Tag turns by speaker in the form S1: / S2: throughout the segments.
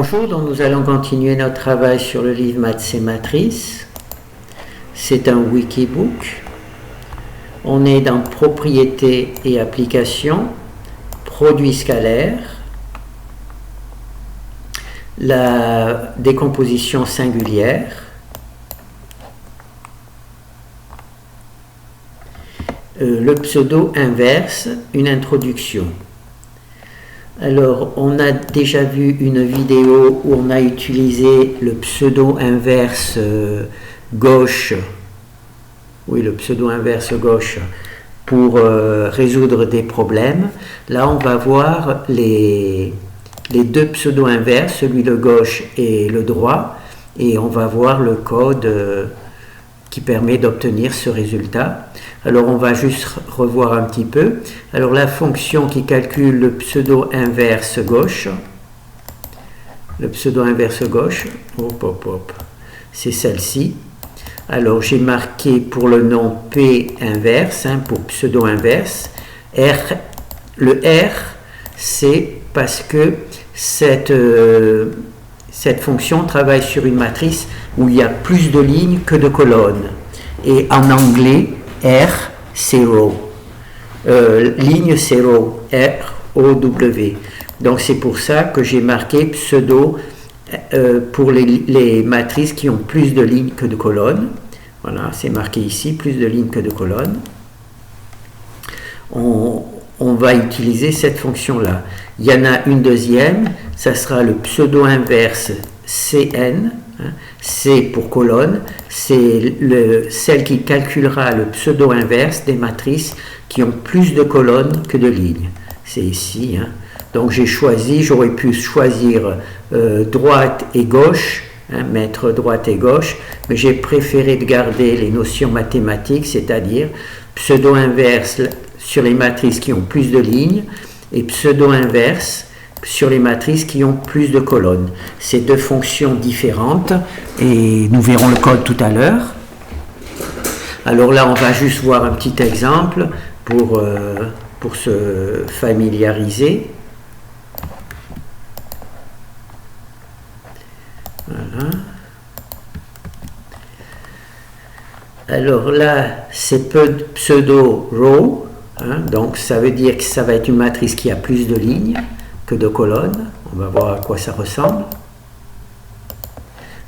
S1: Bonjour, donc nous allons continuer notre travail sur le livre Maths et Matrices. C'est un wikibook. On est dans Propriétés et applications, Produits scalaires, la décomposition singulière, le pseudo inverse, une introduction. Alors, on a déjà vu une vidéo où on a utilisé le pseudo-inverse gauche, le pseudo-inverse gauche pour résoudre des problèmes. Là, on va voir les deux pseudo-inverses, celui de gauche et le droit, et on va voir le code qui permet d'obtenir ce résultat. Alors on va juste revoir un petit peu. Alors la fonction qui calcule le pseudo-inverse gauche, c'est celle-ci. Alors j'ai marqué pour le nom P inverse, pour pseudo-inverse. Le R, c'est parce que cette fonction travaille sur une matrice où il y a plus de lignes que de colonnes. Et en anglais, R, c'est row. Ligne, c'est row. R-O-W. Donc c'est pour ça que j'ai marqué pseudo pour les matrices qui ont plus de lignes que de colonnes. Voilà, c'est marqué ici, plus de lignes que de colonnes. On va utiliser cette fonction-là. Il y en a une deuxième, ça sera le pseudo-inverse CN. C pour colonne, c'est celle qui calculera le pseudo-inverse des matrices qui ont plus de colonnes que de lignes. C'est ici. Donc j'aurais pu choisir droite et gauche, mettre droite et gauche, mais j'ai préféré de garder les notions mathématiques, c'est-à-dire pseudo-inverse sur les matrices qui ont plus de lignes et pseudo-inverse sur les matrices qui ont plus de colonnes. C'est deux fonctions différentes et nous verrons le code tout à l'heure. Alors là, on va juste voir un petit exemple pour se familiariser. Voilà. Alors là, c'est pseudo-row, donc ça veut dire que ça va être une matrice qui a plus de lignes que de colonnes. On va voir à quoi ça ressemble.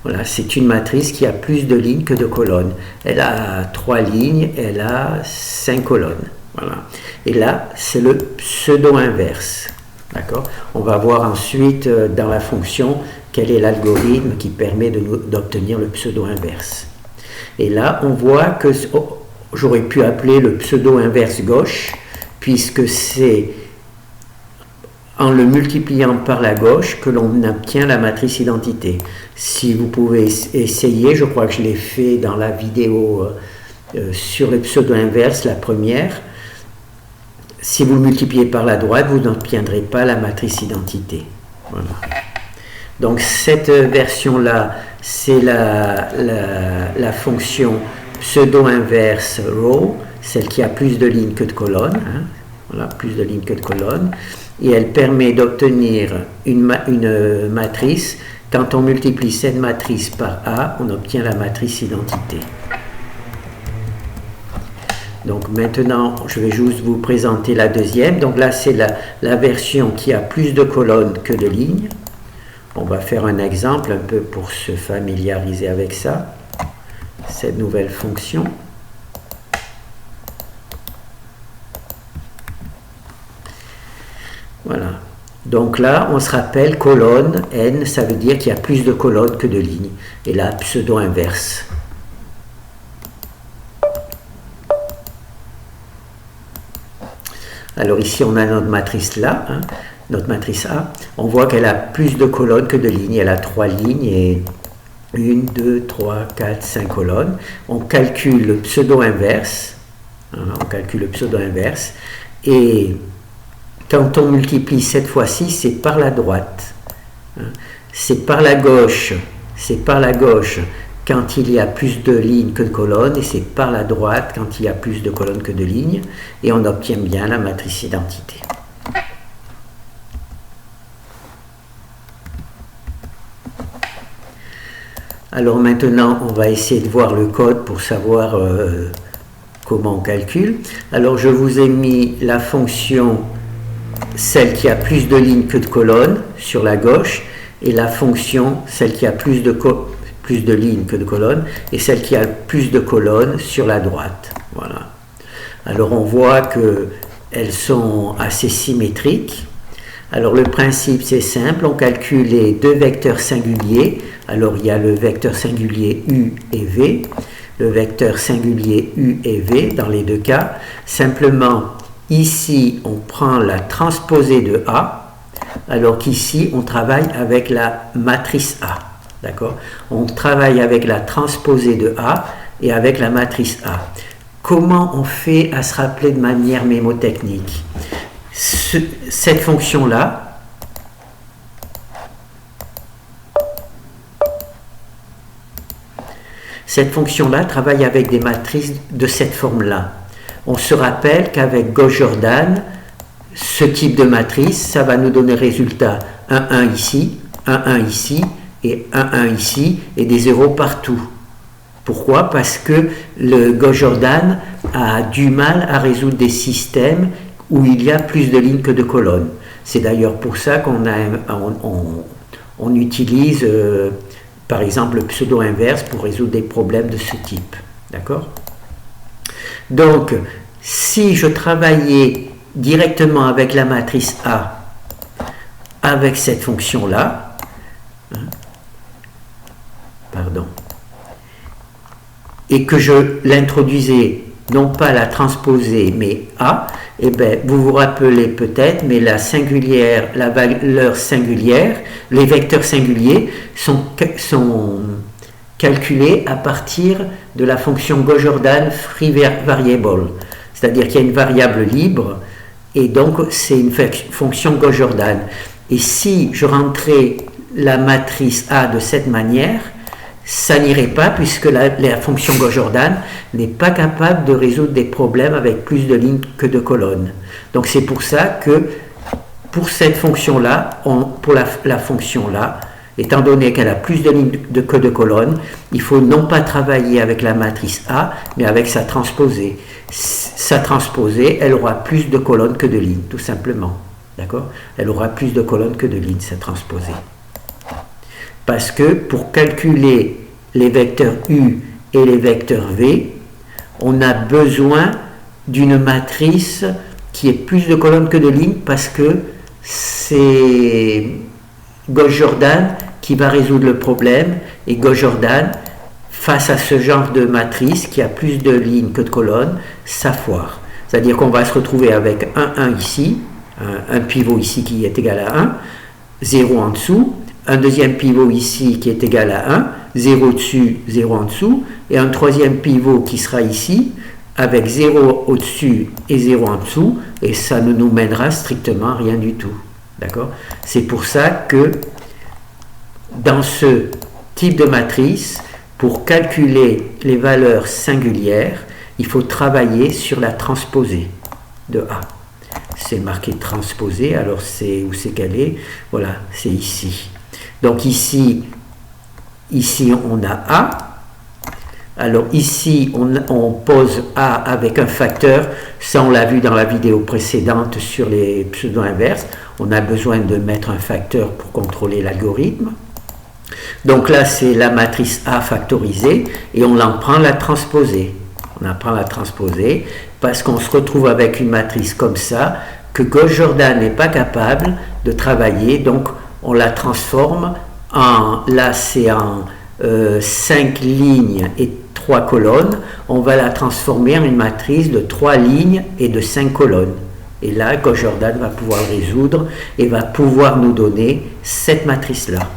S1: Voilà, c'est une matrice qui a plus de lignes que de colonnes. Elle a 3 lignes, elle a 5 colonnes. Voilà. Et là, c'est le pseudo-inverse. D'accord ? On va voir ensuite dans la fonction quel est l'algorithme qui permet d'obtenir le pseudo-inverse. Et là, on voit que j'aurais pu appeler le pseudo-inverse gauche, puisque c'est en le multipliant par la gauche que l'on obtient la matrice identité. Si vous pouvez essayer, je crois que je l'ai fait dans la vidéo sur le pseudo-inverse, la première, si vous le multipliez par la droite, vous n'obtiendrez pas la matrice identité. Voilà. Donc cette version-là, c'est la fonction pseudo-inverse row, celle qui a plus de lignes que de colonnes. Voilà, plus de lignes que de colonnes. Et elle permet d'obtenir une matrice. Quand on multiplie cette matrice par A, on obtient la matrice identité. Donc maintenant, je vais juste vous présenter la deuxième. Donc là, c'est la version qui a plus de colonnes que de lignes. On va faire un exemple un peu pour se familiariser avec ça, cette nouvelle fonction. Voilà. Donc là, on se rappelle, colonne, n, ça veut dire qu'il y a plus de colonnes que de lignes. Et là, pseudo-inverse. Alors ici, on a notre matrice là, notre matrice A. On voit qu'elle a plus de colonnes que de lignes. Elle a 3 lignes et 1, 2, 3, 4, 5 colonnes. On calcule le pseudo-inverse. On calcule le pseudo-inverse. Et quand on multiplie cette fois-ci, c'est par la droite. C'est par la gauche. C'est par la gauche quand il y a plus de lignes que de colonnes, et c'est par la droite quand il y a plus de colonnes que de lignes, et on obtient bien la matrice identité. Alors maintenant, on va essayer de voir le code pour savoir comment on calcule. Alors je vous ai mis la fonction, celle qui a plus de lignes que de colonnes sur la gauche, et la fonction, celle qui a plus de lignes que de colonnes, et celle qui a plus de colonnes sur la droite. Voilà. Alors on voit qu'elles sont assez symétriques. Alors le principe c'est simple, on calcule les deux vecteurs singuliers. Alors il y a le vecteur singulier U et V, le vecteur singulier U et V dans les deux cas. Simplement ici on prend la transposée de A, alors qu'ici on travaille avec la matrice A. D'accord? On travaille avec la transposée de A et avec la matrice A. Comment on fait à se rappeler de manière mémotechnique? Cette fonction-là, travaille avec des matrices de cette forme-là. On se rappelle qu'avec Gauss-Jordan, ce type de matrice, ça va nous donner résultat 1, 1 ici, 1, 1 ici, et 1, 1 ici, et des zéros partout. Pourquoi? Parce que le Gauss-Jordan a du mal à résoudre des systèmes où il y a plus de lignes que de colonnes. C'est d'ailleurs pour ça qu'on utilise par exemple le pseudo-inverse pour résoudre des problèmes de ce type. D'accord? Donc, si je travaillais directement avec la matrice A, avec cette fonction-là, et que je l'introduisais, non pas la transposée, mais A, eh bien, vous vous rappelez peut-être, mais la valeur singulière, les vecteurs singuliers sont calculés à partir de la fonction Gauss-Jordan free variable. C'est-à-dire qu'il y a une variable libre, et donc c'est une fonction Gauss-Jordan. Et si je rentrais la matrice A de cette manière, ça n'irait pas puisque la fonction Gauss-Jordan n'est pas capable de résoudre des problèmes avec plus de lignes que de colonnes. Donc c'est pour ça que pour cette fonction-là, pour la fonction-là, étant donné qu'elle a plus de lignes que de colonnes, il faut non pas travailler avec la matrice A, mais avec sa transposée. Sa transposée, elle aura plus de colonnes que de lignes, tout simplement. D'accord? Elle aura plus de colonnes que de lignes, sa transposée. Parce que pour calculer les vecteurs U et les vecteurs V, on a besoin d'une matrice qui ait plus de colonnes que de lignes parce que c'est Gauss-Jordan qui va résoudre le problème, et Gauss-Jordan, face à ce genre de matrice qui a plus de lignes que de colonnes, ça foire. C'est-à-dire qu'on va se retrouver avec 1, 1 ici, un pivot ici qui est égal à 1, 0 en dessous, un deuxième pivot ici qui est égal à 1, 0 au-dessus, 0 en dessous, et un troisième pivot qui sera ici, avec 0 au-dessus et 0 en dessous, et ça ne nous mènera strictement à rien du tout. D'accord? C'est pour ça que dans ce type de matrice, pour calculer les valeurs singulières, il faut travailler sur la transposée de A. C'est marqué transposée, alors c'est où c'est qu'elle est? Voilà, c'est ici. Donc ici on a A. Alors ici on pose A avec un facteur. Ça on l'a vu dans la vidéo précédente sur les pseudo-inverses. On a besoin de mettre un facteur pour contrôler l'algorithme. Donc là c'est la matrice A factorisée et on en prend la transposée. On en prend la transposée parce qu'on se retrouve avec une matrice comme ça que Gauss-Jordan n'est pas capable de travailler. Donc on la transforme là c'est en 5 lignes et 3 colonnes, on va la transformer en une matrice de 3 lignes et de 5 colonnes. Et là, Gauss-Jordan va pouvoir résoudre et va pouvoir nous donner cette matrice-là.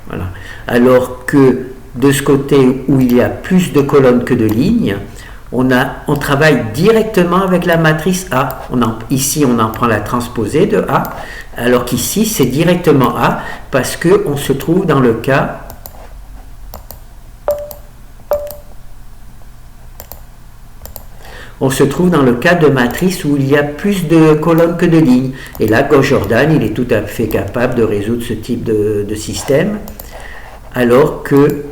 S1: Voilà. Alors que de ce côté où il y a plus de colonnes que de lignes, on travaille directement avec la matrice A. Ici, on en prend la transposée de A, alors qu'ici, c'est directement A, parce qu'on se trouve dans le cas de matrice où il y a plus de colonnes que de lignes. Et là, Gauss-Jordan, il est tout à fait capable de résoudre ce type de système. alors que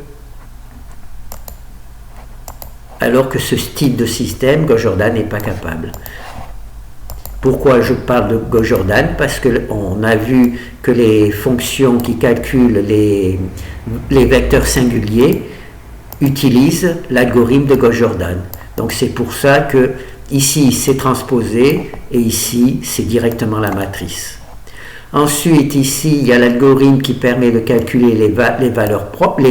S1: ce style de système, Gauss-Jordan n'est pas capable. Pourquoi je parle de Gauss-Jordan? Parce qu'on a vu que les fonctions qui calculent les vecteurs singuliers utilisent l'algorithme de Gauss-Jordan. Donc c'est pour ça que ici c'est transposé et ici c'est directement la matrice. Ensuite ici il y a l'algorithme qui permet de calculer les valeurs propres.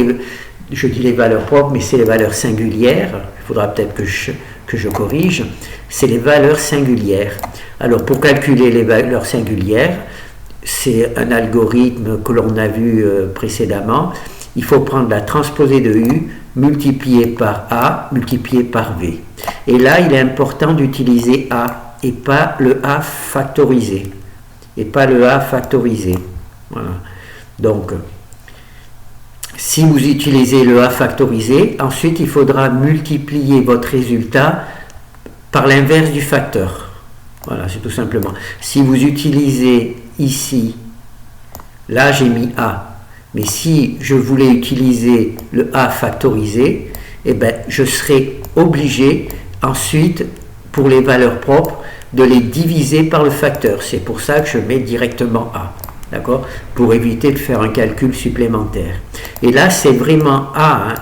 S1: Je dis les valeurs propres, mais c'est les valeurs singulières. Il faudra peut-être que je corrige. C'est les valeurs singulières. Alors, pour calculer les valeurs singulières, c'est un algorithme que l'on a vu précédemment. Il faut prendre la transposée de U multipliée par A multipliée par V. Et là, il est important d'utiliser A et pas le A factorisé. Voilà. Donc, si vous utilisez le A factorisé, ensuite il faudra multiplier votre résultat par l'inverse du facteur. Voilà, c'est tout simplement. Si vous utilisez ici, là j'ai mis A, mais si je voulais utiliser le A factorisé, eh bien, je serai obligé ensuite, pour les valeurs propres, de les diviser par le facteur. C'est pour ça que je mets directement A. D'accord? Pour éviter de faire un calcul supplémentaire. Et là, c'est vraiment A. Hein.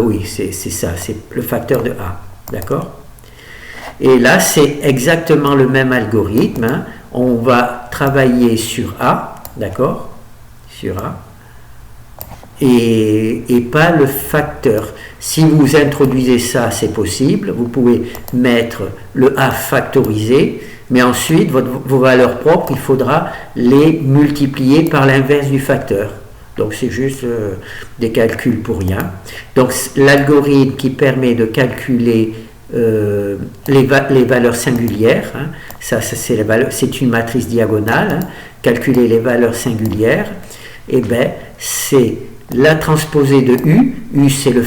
S1: Oui, c'est ça. C'est le facteur de A. D'accord? Et là, c'est exactement le même algorithme. Hein. On va travailler sur A. D'accord? Sur A. Et pas le facteur. Si vous introduisez ça, c'est possible. Vous pouvez mettre le A factorisé. Mais ensuite, vos valeurs propres, il faudra les multiplier par l'inverse du facteur. Donc c'est juste des calculs pour rien. Donc l'algorithme qui permet de calculer les valeurs singulières, hein, c'est une matrice diagonale, hein, calculer les valeurs singulières, et bien c'est la transposée de U. U c'est le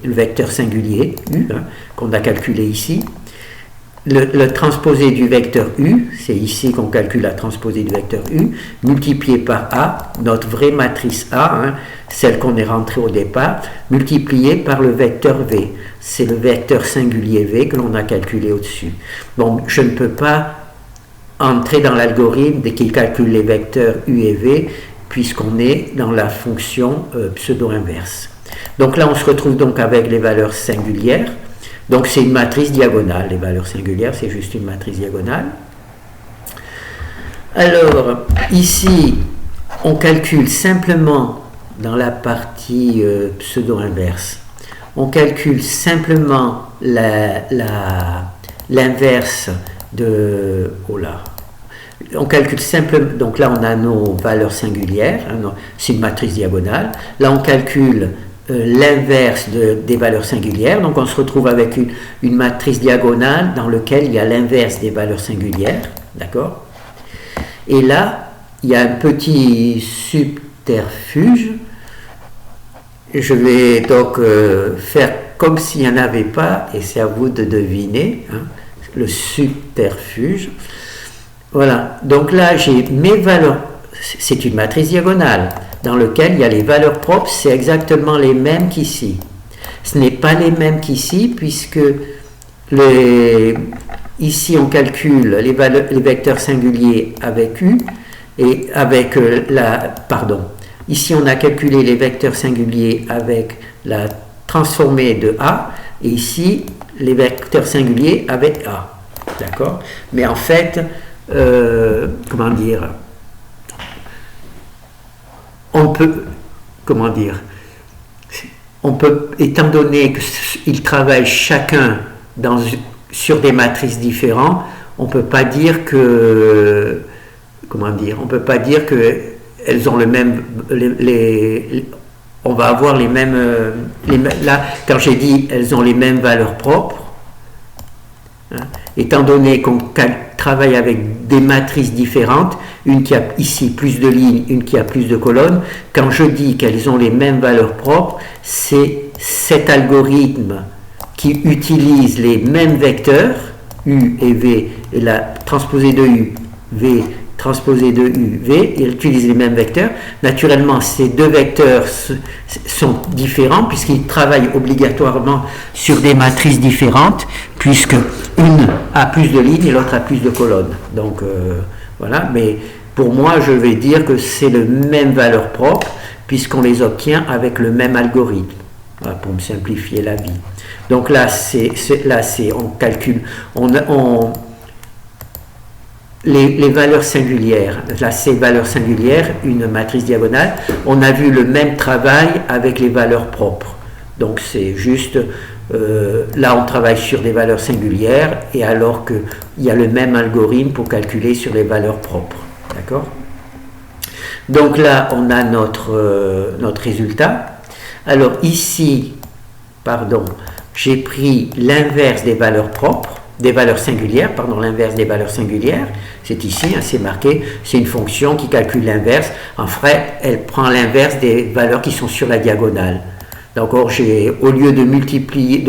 S1: vecteur singulier, U, hein, qu'on a calculé ici. Le transposé du vecteur U, c'est ici qu'on calcule la transposée du vecteur U, multiplié par A, notre vraie matrice A, hein, celle qu'on est rentré au départ, multiplié par le vecteur V. C'est le vecteur singulier V que l'on a calculé au-dessus. Bon, je ne peux pas entrer dans l'algorithme dès qu'il calcule les vecteurs U et V, puisqu'on est dans la fonction pseudo-inverse. Donc là, on se retrouve donc avec les valeurs singulières. Donc c'est une matrice diagonale, les valeurs singulières, c'est juste une matrice diagonale. Alors, ici, on calcule simplement, dans la partie pseudo-inverse, on calcule simplement l'inverse de... Oh là, on calcule simplement, donc là on a nos valeurs singulières, hein, c'est une matrice diagonale. Là on calcule l'inverse des valeurs singulières, donc on se retrouve avec une matrice diagonale dans laquelle il y a l'inverse des valeurs singulières, d'accord? Et là, il y a un petit subterfuge. Je vais donc faire comme s'il n'y en avait pas, et c'est à vous de deviner, hein, le subterfuge. Voilà, donc là j'ai mes valeurs, c'est une matrice diagonale, dans lequel il y a les valeurs propres, c'est exactement les mêmes qu'ici. Ce n'est pas les mêmes qu'ici, puisque ici on calcule les vecteurs singuliers avec U, et avec ici on a calculé les vecteurs singuliers avec la transformée de A, et ici les vecteurs singuliers avec A. D'accord? Mais en fait, comment dire, on peut, étant donné qu'ils travaillent chacun sur des matrices différentes, on ne peut pas dire que, on peut pas dire que elles ont le même, on va avoir les mêmes, là, quand j'ai dit elles ont les mêmes valeurs propres, hein, étant donné qu'on travaille avec des matrices différentes, une qui a ici plus de lignes, une qui a plus de colonnes, quand je dis qu'elles ont les mêmes valeurs propres, c'est cet algorithme qui utilise les mêmes vecteurs, U et V, et la transposée de U, V, transposé de U, V, ils utilisent les mêmes vecteurs. Naturellement, ces deux vecteurs sont différents puisqu'ils travaillent obligatoirement sur des matrices différentes, puisque une a plus de lignes et l'autre a plus de colonnes. Donc voilà, mais pour moi, je vais dire que c'est le même valeur propre puisqu'on les obtient avec le même algorithme. Voilà, pour me simplifier la vie. Donc là, on calcule, les valeurs singulières, là c'est valeurs singulières, une matrice diagonale, on a vu le même travail avec les valeurs propres. Donc c'est juste, là on travaille sur des valeurs singulières, et alors qu'il y a le même algorithme pour calculer sur les valeurs propres. D'accord? Donc là on a notre résultat. Alors ici, pardon, j'ai pris l'inverse des valeurs propres, des valeurs singulières, pardon, l'inverse des valeurs singulières, c'est ici, hein, c'est marqué, c'est une fonction qui calcule l'inverse. En fait, elle prend l'inverse des valeurs qui sont sur la diagonale. Donc, au lieu de multiplier,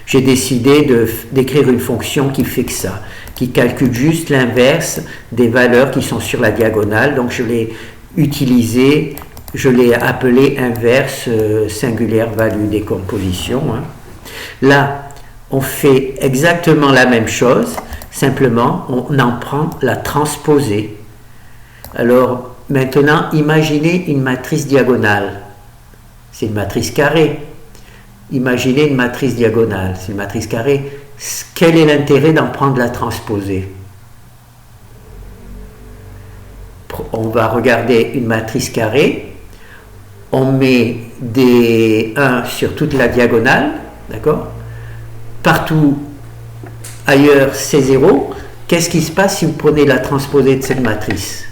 S1: j'ai décidé d'écrire une fonction qui fait que ça, qui calcule juste l'inverse des valeurs qui sont sur la diagonale. Donc, je l'ai utilisé, je l'ai appelé inverse singulière value décomposition. Hein. Là, on fait exactement la même chose, simplement on en prend la transposée. Alors maintenant, imaginez une matrice diagonale. C'est une matrice carrée. Imaginez une matrice diagonale, c'est une matrice carrée. Quel est l'intérêt d'en prendre la transposée? On va regarder une matrice carrée, on met des 1 sur toute la diagonale, d'accord? Partout ailleurs c'est 0. Qu'est-ce qui se passe si vous prenez la transposée de cette matrice?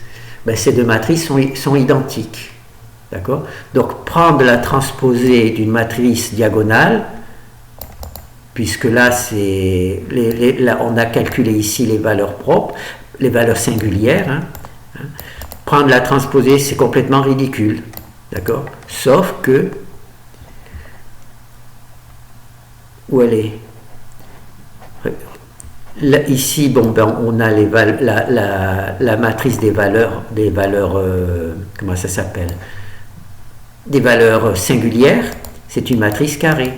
S1: Ben, ces deux matrices sont identiques. D'accord? Donc prendre la transposée d'une matrice diagonale, puisque là, on a calculé ici les valeurs propres, les valeurs singulières. Hein. Prendre la transposée, c'est complètement ridicule. D'accord? Sauf que, où elle est? Là, ici, bon, ben, on a la matrice des valeurs comment ça s'appelle? Des valeurs singulières, c'est une matrice carrée,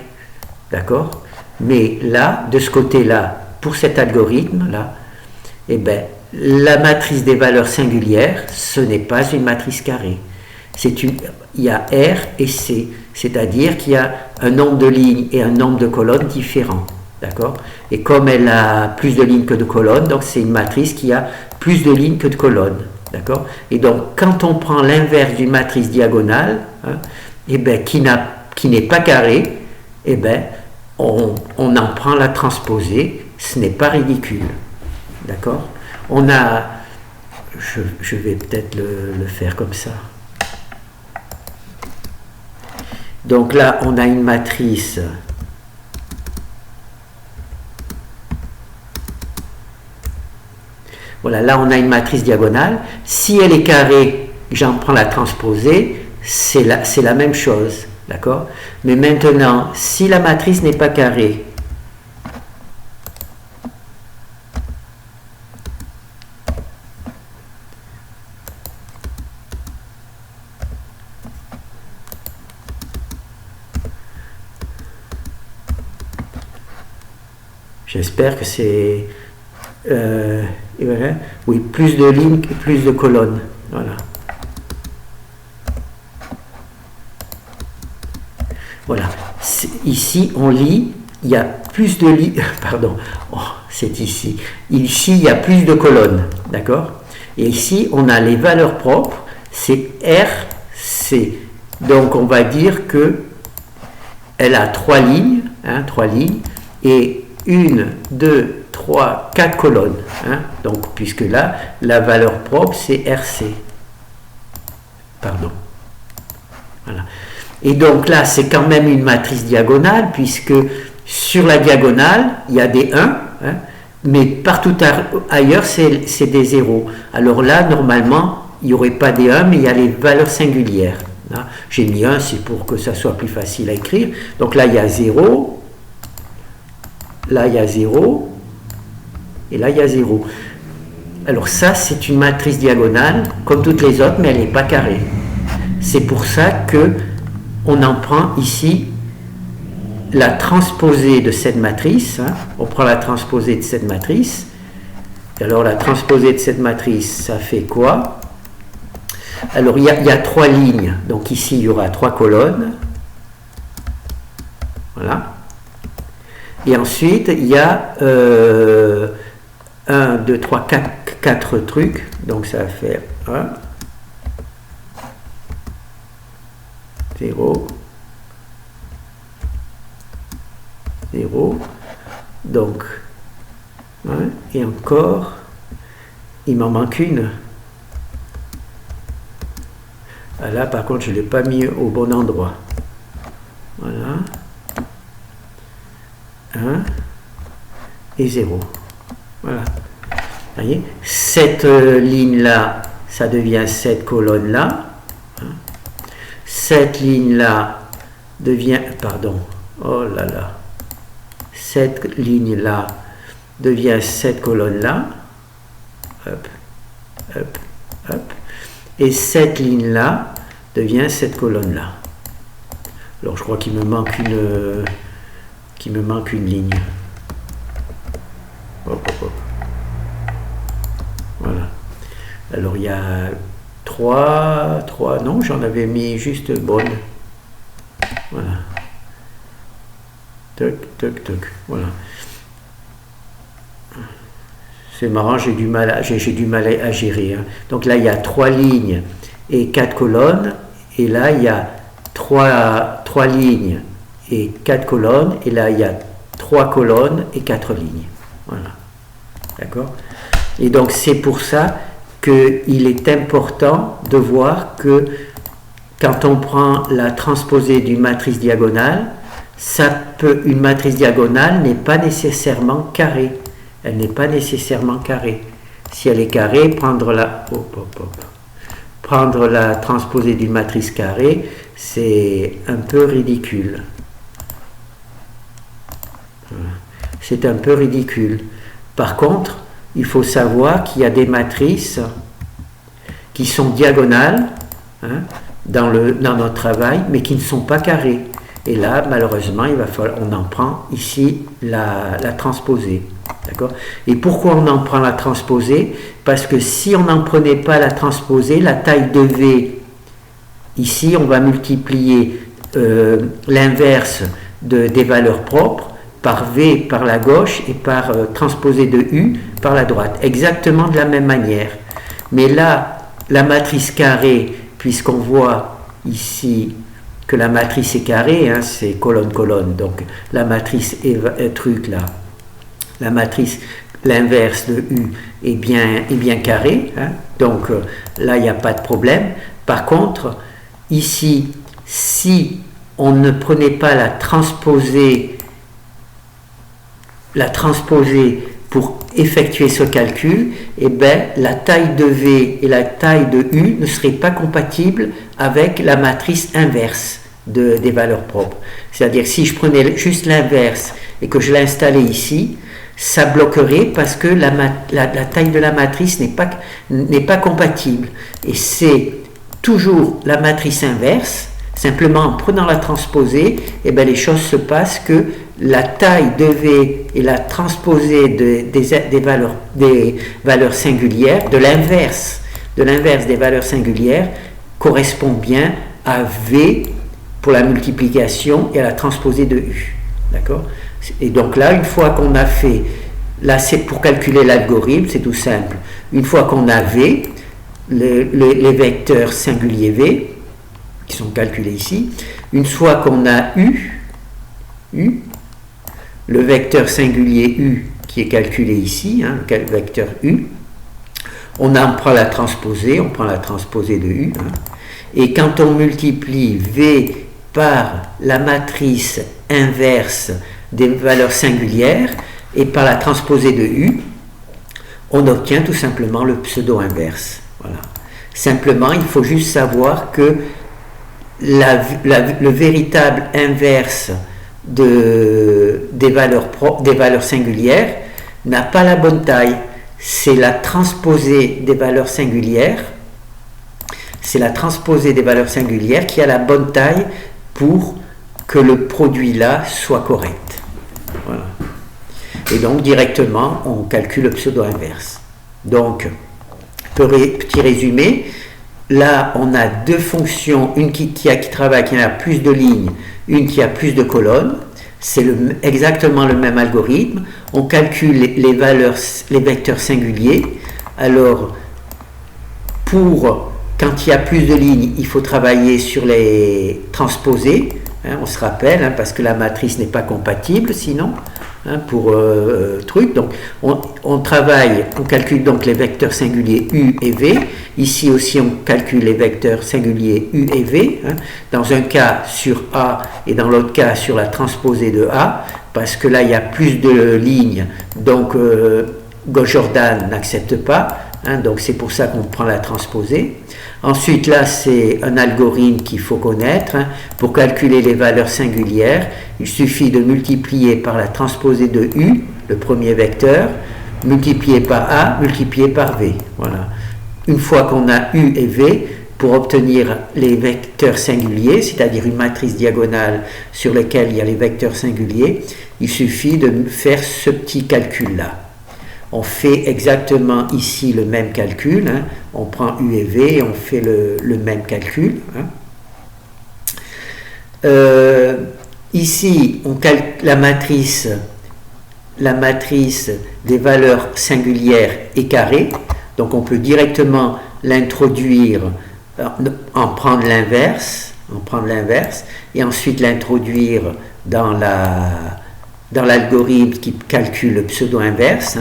S1: d'accord? Mais là, de ce côté-là, pour cet algorithme-là, eh ben, la matrice des valeurs singulières, ce n'est pas une matrice carrée. Il y a R et C, c'est-à-dire qu'il y a un nombre de lignes et un nombre de colonnes différents. D'accord? Et comme elle a plus de lignes que de colonnes, donc c'est une matrice qui a plus de lignes que de colonnes. D'accord? Et donc, quand on prend l'inverse d'une matrice diagonale, hein, eh ben, qui n'est pas carrée, eh ben, on en prend la transposée, ce n'est pas ridicule. D'accord? Je vais peut-être le faire comme ça. Donc là, on a une matrice. Voilà, là on a une matrice diagonale. Si elle est carrée, j'en prends la transposée, c'est la même chose. D'accord? Mais maintenant, si la matrice n'est pas carrée, j'espère que c'est... voilà. Oui, plus de lignes que plus de colonnes. Voilà. Voilà. Ici, on lit, il y a plus de lignes. Pardon, oh, c'est ici. Ici, il y a plus de colonnes. D'accord? Et ici, on a les valeurs propres. C'est RC. Donc, on va dire que elle a 3 lignes. Hein, 3 lignes. Et 1, 2, 3, 4 colonnes. Hein? Donc, puisque là, la valeur propre, c'est RC. Pardon. Voilà. Et donc là, c'est quand même une matrice diagonale, puisque sur la diagonale, il y a des 1, hein? Mais partout ailleurs, c'est des 0. Alors là, normalement, il n'y aurait pas des 1, mais il y a les valeurs singulières. Hein? J'ai mis 1, c'est pour que ça soit plus facile à écrire. Donc là, il y a 0. Là, il y a 0. Et là, il y a 0. Alors ça, c'est une matrice diagonale, comme toutes les autres, mais elle n'est pas carrée. C'est pour ça que on en prend ici la transposée de cette matrice. Hein. On prend la transposée de cette matrice. Et alors la transposée de cette matrice, ça fait quoi? Alors il y a 3 lignes. Donc ici, il y aura 3 colonnes. Voilà. Et ensuite, il y a 1, 2, 3, 4 trucs. Donc ça va faire 1, 0, 0. Donc, et encore, il m'en manque une. Ah là, par contre, je ne l'ai pas mis au bon endroit. Voilà. 1 et 0. Voilà. Vous voyez, cette ligne-là, ça devient cette colonne-là. Cette ligne-là devient, pardon, oh là là, cette ligne-là devient cette colonne-là. Hop, hop, hop. Et cette ligne-là devient cette colonne-là. Alors, je crois qu'il me manque une ligne. Hop, hop, hop. Voilà. Alors il y a 3, non, j'en avais mis juste bonne. Voilà. Toc, toc, toc. Voilà. C'est marrant, j'ai du mal à gérer. Hein. Donc là, il y a 3 lignes et 4 colonnes. Et là, il y a 3 lignes et 4 colonnes. Et là, il y a 3 colonnes et 4 lignes. Voilà. D'accord? Et donc, c'est pour ça qu'il est important de voir que quand on prend la transposée d'une matrice diagonale, une matrice diagonale n'est pas nécessairement carrée. Elle n'est pas nécessairement carrée. Si elle est carrée, prendre la transposée d'une matrice carrée, c'est un peu ridicule. C'est un peu ridicule. Par contre, il faut savoir qu'il y a des matrices qui sont diagonales hein, dans notre travail, mais qui ne sont pas carrées. Et là, malheureusement, il va falloir, on en prend ici la transposée. D'accord ? Et pourquoi on en prend la transposée ? Parce que si on n'en prenait pas la transposée, la taille de V, ici, on va multiplier l'inverse des valeurs propres par V par la gauche et par transposée de U par la droite. Exactement de la même manière. Mais là, la matrice carrée, puisqu'on voit ici que la matrice est carrée, hein, c'est colonne-colonne, donc la matrice là, la matrice, l'inverse de U est bien carrée, hein, donc là, il n'y a pas de problème. Par contre, ici, si on ne prenait pas la transposée pour effectuer ce calcul, eh bien, la taille de V et la taille de U ne seraient pas compatibles avec la matrice inverse des valeurs propres. C'est-à-dire, si je prenais juste l'inverse et que je l'installais ici, ça bloquerait parce que la taille de la matrice n'est pas compatible. Et c'est toujours la matrice inverse. Simplement en prenant la transposée, eh bien, les choses se passent que la taille de V et la transposée des valeurs singulières, de l'inverse des valeurs singulières, correspond bien à V pour la multiplication et à la transposée de U. D'accord ? Et donc là, une fois qu'on a fait, là c'est pour calculer l'algorithme, c'est tout simple. Une fois qu'on a V, les vecteurs singuliers V, qui sont calculés ici, une fois qu'on a U, le vecteur singulier U qui est calculé ici, hein, le vecteur U, on prend la transposée de U, hein, et quand on multiplie V par la matrice inverse des valeurs singulières et par la transposée de U, on obtient tout simplement le pseudo-inverse. Voilà. Simplement, il faut juste savoir que le véritable inverse des valeurs singulières n'a pas la bonne taille. c'est la transposée des valeurs singulières. C'est la transposée des valeurs singulières qui a la bonne taille pour que le produit là soit correct. Voilà. Et donc directement, on calcule le pseudo-inverse. Donc, petit résumé, là on a deux fonctions, une qui travaille, qui a plus de lignes, une qui a plus de colonnes. C'est exactement le même algorithme. On calcule les valeurs, les vecteurs singuliers. Alors, quand il y a plus de lignes, il faut travailler sur les transposés. On se rappelle, parce que la matrice n'est pas compatible sinon. Pour truc. Donc, on calcule donc les vecteurs singuliers U et V. Ici aussi, on calcule les vecteurs singuliers U et V. Dans un cas sur A et dans l'autre cas sur la transposée de A, parce que là, il y a plus de lignes. Donc, Gauss-Jordan n'accepte pas. Donc, c'est pour ça qu'on prend la transposée. Ensuite, là, c'est un algorithme qu'il faut connaître. Pour calculer les valeurs singulières, il suffit de multiplier par la transposée de U, le premier vecteur, multiplié par A, multiplié par V. Voilà. Une fois qu'on a U et V, pour obtenir les vecteurs singuliers, c'est-à-dire une matrice diagonale sur laquelle il y a les vecteurs singuliers, il suffit de faire ce petit calcul-là. On fait exactement ici le même calcul, on prend U et V et on fait le même calcul. Ici, on calcule la matrice des valeurs singulières est carrée, donc on peut directement l'introduire, en prendre l'inverse, et ensuite l'introduire dans l'algorithme qui calcule le pseudo-inverse.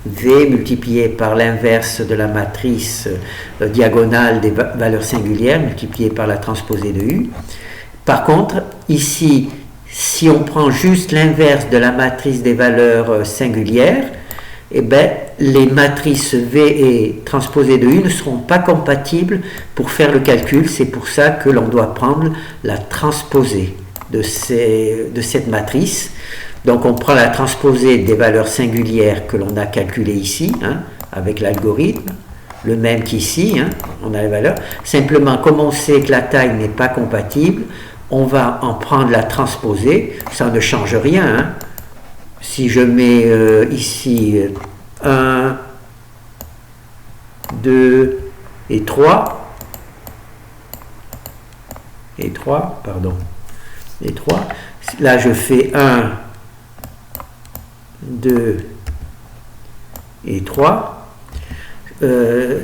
S1: V multiplié par l'inverse de la matrice diagonale des valeurs singulières multiplié par la transposée de U. Par contre, ici, si on prend juste l'inverse de la matrice des valeurs singulières, eh bien, les matrices V et transposée de U ne seront pas compatibles pour faire le calcul. C'est pour ça que l'on doit prendre la transposée de cette matrice. Donc on prend la transposée des valeurs singulières que l'on a calculées ici, avec l'algorithme, le même qu'ici, on a les valeurs. Simplement, comme on sait que la taille n'est pas compatible, on va en prendre la transposée, ça ne change rien. Si je mets ici 1, 2 et 3, là je fais 1, 2 et 3,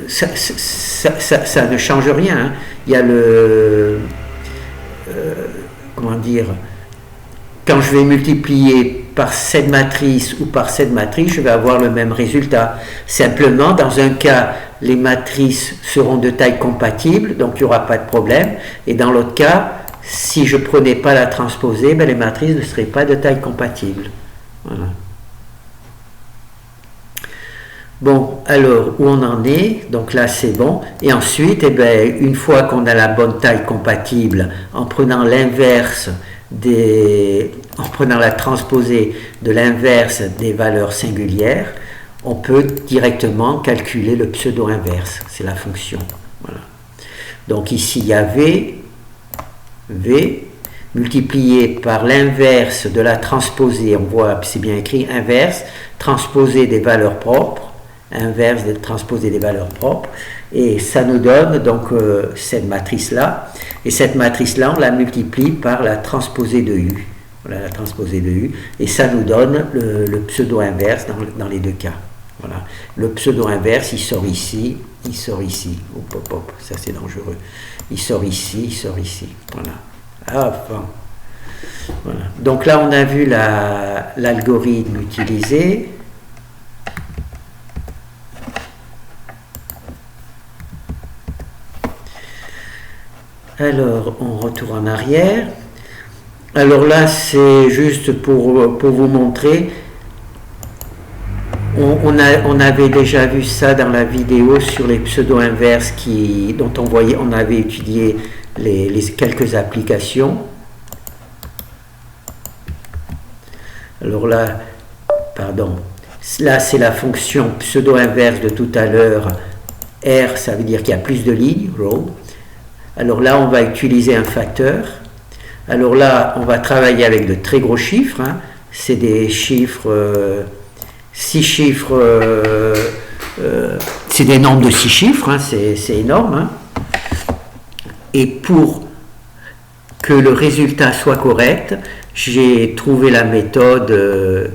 S1: ça ne change rien. Il y a comment dire, quand je vais multiplier par cette matrice ou par cette matrice, je vais avoir le même résultat. Simplement, dans un cas, les matrices seront de taille compatible, donc il n'y aura pas de problème, et dans l'autre cas, si je ne prenais pas la transposée, les matrices ne seraient pas de taille compatible. Voilà. Bon, alors, où on en est? Donc là, c'est bon. Et ensuite, une fois qu'on a la bonne taille compatible, en prenant l'inverse en prenant la transposée de l'inverse des valeurs singulières, on peut directement calculer le pseudo-inverse. C'est la fonction. Voilà. Donc ici, il y a V multiplié par l'inverse de la transposée. On voit, c'est bien écrit, inverse, transposée des valeurs propres. Inverse de transposer des valeurs propres, et ça nous donne donc cette matrice-là, et cette matrice-là, on la multiplie par la transposée de U. Voilà, la transposée de U, et ça nous donne le pseudo-inverse dans les deux cas. Voilà. Le pseudo-inverse, il sort ici, ça c'est dangereux. Il sort ici, voilà. Enfin. Voilà. Donc là, on a vu l'algorithme utilisé. Alors, on retourne en arrière. Alors là, c'est juste pour vous montrer. On avait déjà vu ça dans la vidéo sur les pseudo-inverses dont on avait étudié les quelques applications. Alors là, pardon, Là, c'est la fonction pseudo-inverse de tout à l'heure. R, ça veut dire qu'il y a plus de lignes, row. Alors là, on va utiliser un facteur. Alors là, on va travailler avec de très gros chiffres. Hein. C'est des chiffres, 6 chiffres, c'est des nombres de 6 chiffres, hein. C'est énorme. Hein. Et pour que le résultat soit correct, j'ai trouvé la méthode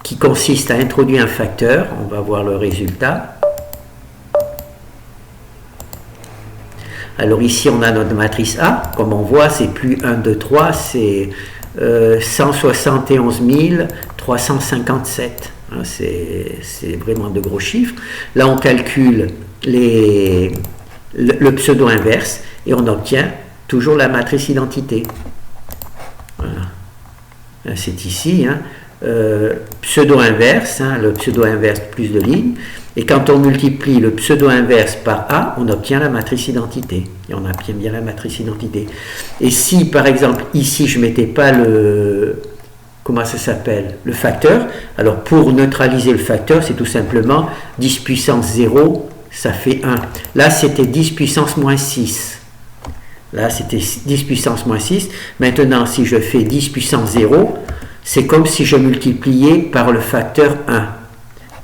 S1: qui consiste à introduire un facteur. On va voir le résultat. Alors ici, on a notre matrice A. Comme on voit, c'est plus 1, 2, 3, c'est 171 357. Hein, c'est vraiment de gros chiffres. Là, on calcule le pseudo-inverse et on obtient toujours la matrice identité. Voilà. C'est ici, hein, pseudo-inverse, hein, le pseudo-inverse plus de lignes. Et quand on multiplie le pseudo-inverse par A, on obtient la matrice identité. Et on obtient bien la matrice identité. Et si, par exemple, ici, je ne mettais pas le... Comment ça s'appelle? Le facteur. Alors, pour neutraliser le facteur, c'est tout simplement 10 puissance 0, ça fait 1. Là, c'était 10 puissance moins 6. Là, c'était 10 puissance moins 6. Maintenant, si je fais 10 puissance 0, c'est comme si je multipliais par le facteur 1.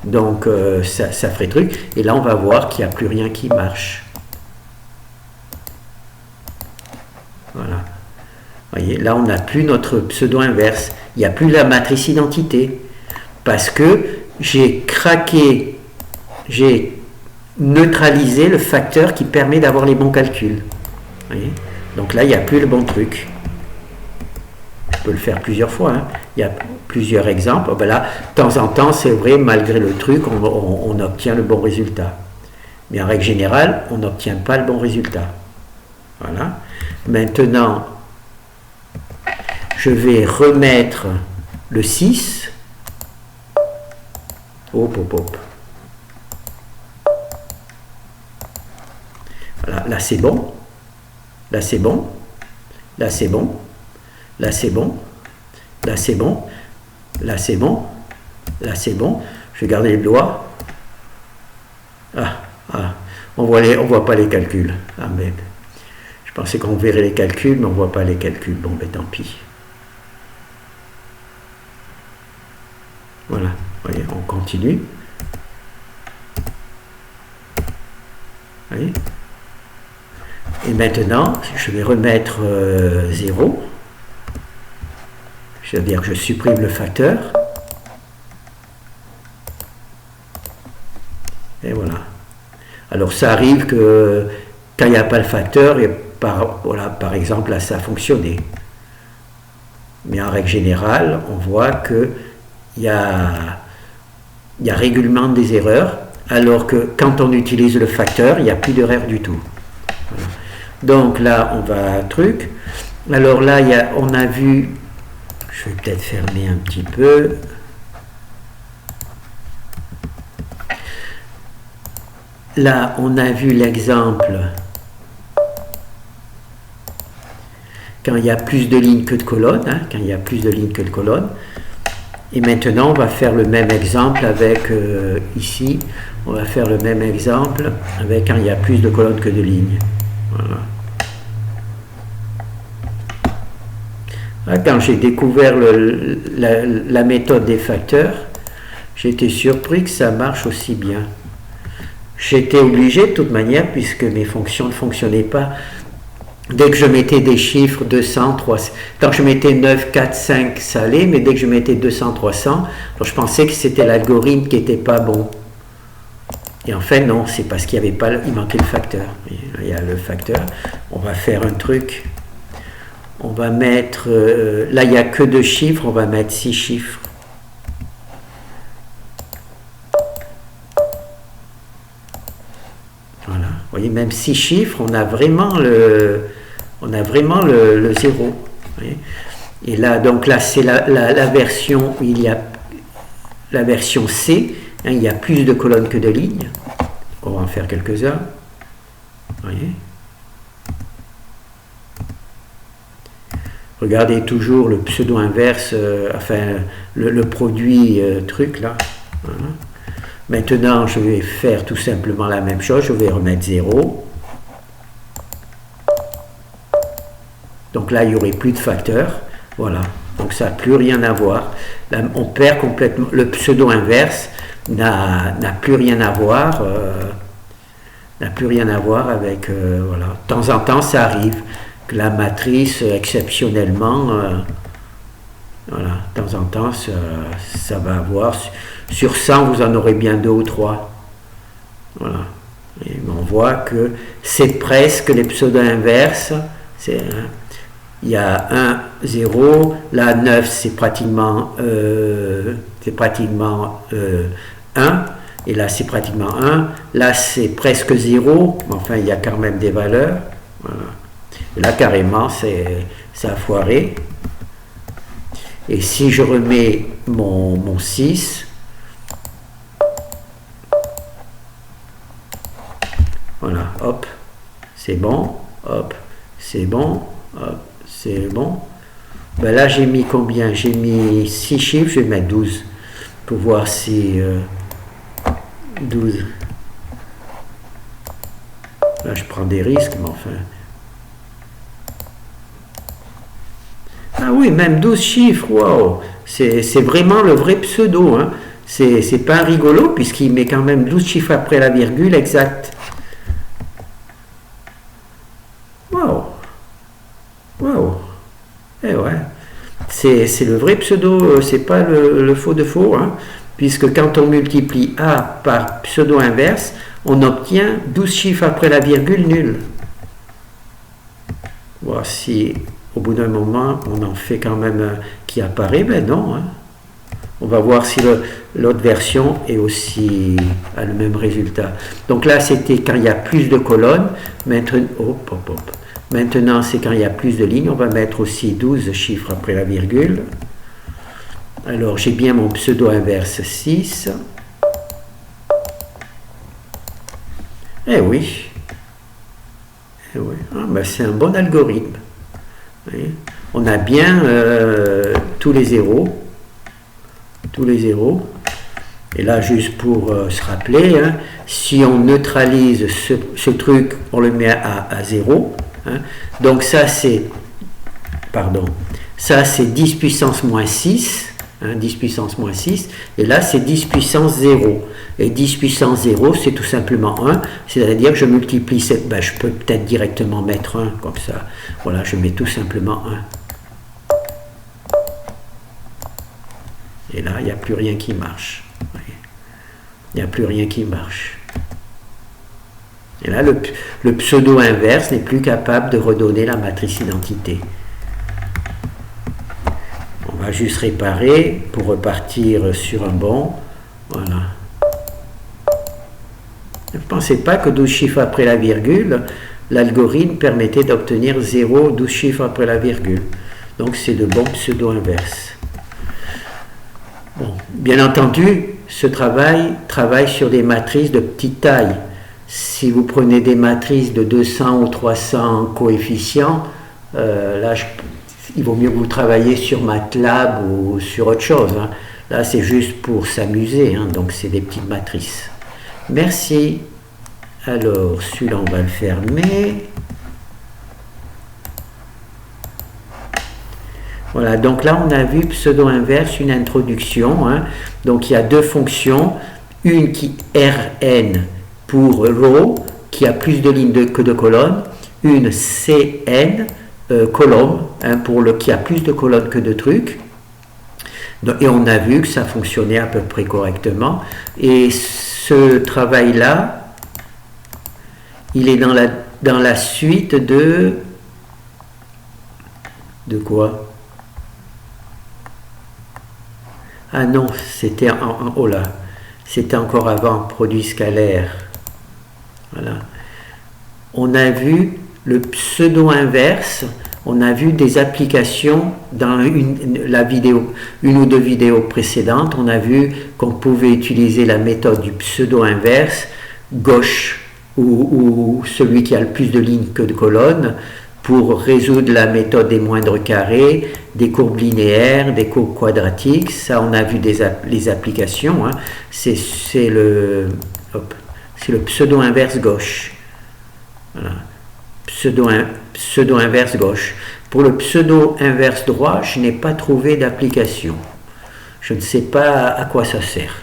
S1: Donc, ça ferait truc. Et là, on va voir qu'il n'y a plus rien qui marche. Voilà. Vous voyez, là, on n'a plus notre pseudo-inverse. Il n'y a plus la matrice identité. Parce que j'ai craqué, j'ai neutralisé le facteur qui permet d'avoir les bons calculs. Vous voyez, donc là, il n'y a plus le bon truc. Je peux le faire plusieurs fois. Hein. Il y a plusieurs exemples. Ben là, de temps en temps, c'est vrai, malgré le truc, on obtient le bon résultat. Mais en règle générale, on n'obtient pas le bon résultat. Voilà. Maintenant, je vais remettre le 6. Hop, hop, hop. Voilà. Là, c'est bon. Là, c'est bon. Là, c'est bon. Là, c'est bon. Là, c'est bon. Là, c'est bon. Là, c'est bon. Je vais garder les doigts. On voit pas les calculs. Ah, mais je pensais qu'on verrait les calculs, mais on ne voit pas les calculs. Bon, ben tant pis. Voilà. Vous voyez, on continue. Vous voyez ? Et maintenant, je vais remettre 0. C'est-à-dire que je supprime le facteur. Et voilà. Alors ça arrive que quand il n'y a pas le facteur, et par exemple, là ça a fonctionné. Mais en règle générale, on voit qu'il y a régulièrement des erreurs, alors que quand on utilise le facteur, il n'y a plus d'erreur du tout. Voilà. Donc là, on va truc. Alors là, on a vu... Je vais peut-être fermer un petit peu. Là, on a vu l'exemple quand il y a plus de lignes que de colonnes. Hein, quand il y a plus de lignes que de colonnes. Et maintenant, on va faire le même exemple avec ici. On va faire le même exemple avec quand il y a plus de colonnes que de lignes. Voilà. Quand j'ai découvert la méthode des facteurs, j'ai été surpris que ça marche aussi bien. J'étais obligé de toute manière, puisque mes fonctions ne fonctionnaient pas. Dès que je mettais des chiffres 200, 300, quand je mettais 9, 4, 5, ça allait, mais dès que je mettais 200, 300, alors je pensais que c'était l'algorithme qui n'était pas bon. Et en fait, non, c'est parce qu'il y avait pas, il manquait le facteur. Il y a le facteur. On va faire un truc. On va mettre, là il n'y a que 2 chiffres, on va mettre 6 chiffres. Voilà, vous voyez, même 6 chiffres, on a vraiment le 0. Et là, donc là, c'est la version où il y a la version C, hein, il y a plus de colonnes que de lignes. On va en faire quelques-uns. Vous voyez ? Regardez toujours le pseudo-inverse, enfin le produit truc là. Voilà. Maintenant, je vais faire tout simplement la même chose. Je vais remettre 0. Donc là, il n'y aurait plus de facteur. Voilà. Donc ça n'a plus rien à voir. Là, on perd complètement. Le pseudo inverse n'a plus rien à voir. N'a plus rien à voir avec. Voilà. De temps en temps, ça arrive que la matrice, exceptionnellement, voilà, de temps en temps, ça va avoir. Sur 100, vous en aurez bien 2 ou 3. Voilà. Et on voit que c'est presque les pseudo inverses. Il y a 1, 0, là 9 c'est pratiquement 1, et là c'est pratiquement 1, là c'est presque 0, mais enfin il y a quand même des valeurs, voilà. Et là carrément ça a foiré. Et si je remets mon 6, voilà, hop, c'est bon, hop, c'est bon, hop. C'est bon. Ben là, j'ai mis combien? J'ai mis 6 chiffres, je vais mettre 12 pour voir si 12. Là, je prends des risques, mais enfin. Ah oui, même 12 chiffres, waouh! C'est vraiment le vrai pseudo. Hein. C'est pas rigolo, puisqu'il met quand même 12 chiffres après la virgule exacte. Waouh! Waouh! Eh ouais, c'est le vrai pseudo, c'est pas le faux de faux, hein, puisque quand on multiplie A par pseudo inverse, on obtient 12 chiffres après la virgule nulle. Voir si au bout d'un moment on en fait quand même un qui apparaît, ben non. Hein. On va voir si l'autre version est aussi a le même résultat. Donc là c'était quand il y a plus de colonnes, maintenant, hop, hop, hop. Maintenant, c'est quand il y a plus de lignes, on va mettre aussi 12 chiffres après la virgule. Alors, j'ai bien mon pseudo inverse 6. Eh oui. Eh oui. Ah, ben c'est un bon algorithme. Oui. On a bien tous les zéros. Tous les zéros. Et là, juste pour se rappeler, hein, si on neutralise ce truc, on le met à 0. Hein. Donc ça c'est 10 puissance moins 6, hein, 10 puissance moins 6, et là c'est 10 puissance 0, et 10 puissance 0 c'est tout simplement 1, c'est-à-dire que je multiplie, ben, je peux peut-être directement mettre 1 comme ça, voilà, je mets tout simplement 1. Et là il n'y a plus rien qui marche, il n'y a plus rien qui marche. Et là, le pseudo inverse n'est plus capable de redonner la matrice identité. On va juste réparer pour repartir sur un bon. Voilà. Ne pensez pas que 12 chiffres après la virgule, l'algorithme permettait d'obtenir 0, 12 chiffres après la virgule. Donc c'est de bons pseudo inverses. Bon, bien entendu, ce travaille sur des matrices de petite taille. Si vous prenez des matrices de 200 ou 300 coefficients, là, il vaut mieux que vous travaillez sur MATLAB ou sur autre chose. Hein. Là, c'est juste pour s'amuser, hein, donc c'est des petites matrices. Merci. Alors, celui-là, on va le fermer. Voilà, donc là, on a vu pseudo-inverse, une introduction. Hein. Donc, il y a deux fonctions. Une qui Rn pour row, qui a plus de lignes que de colonnes, une Cn, colonne, hein, qui a plus de colonnes que de trucs. Et on a vu que ça fonctionnait à peu près correctement. Et ce travail-là, il est dans la suite de quoi? Ah non, c'était oh là, c'était encore avant, produit scalaire. Voilà. On a vu le pseudo-inverse, on a vu des applications dans une ou deux vidéos précédentes, on a vu qu'on pouvait utiliser la méthode du pseudo-inverse gauche ou celui qui a le plus de lignes que de colonnes pour résoudre la méthode des moindres carrés, des courbes linéaires, des courbes quadratiques. Ça, on a vu les applications. Hein. C'est le pseudo-inverse gauche. Voilà. Pseudo-inverse gauche. Pour le pseudo-inverse droit, je n'ai pas trouvé d'application. Je ne sais pas à quoi ça sert.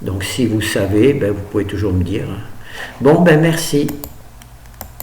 S1: Donc si vous savez, ben, vous pouvez toujours me dire. Bon, ben merci.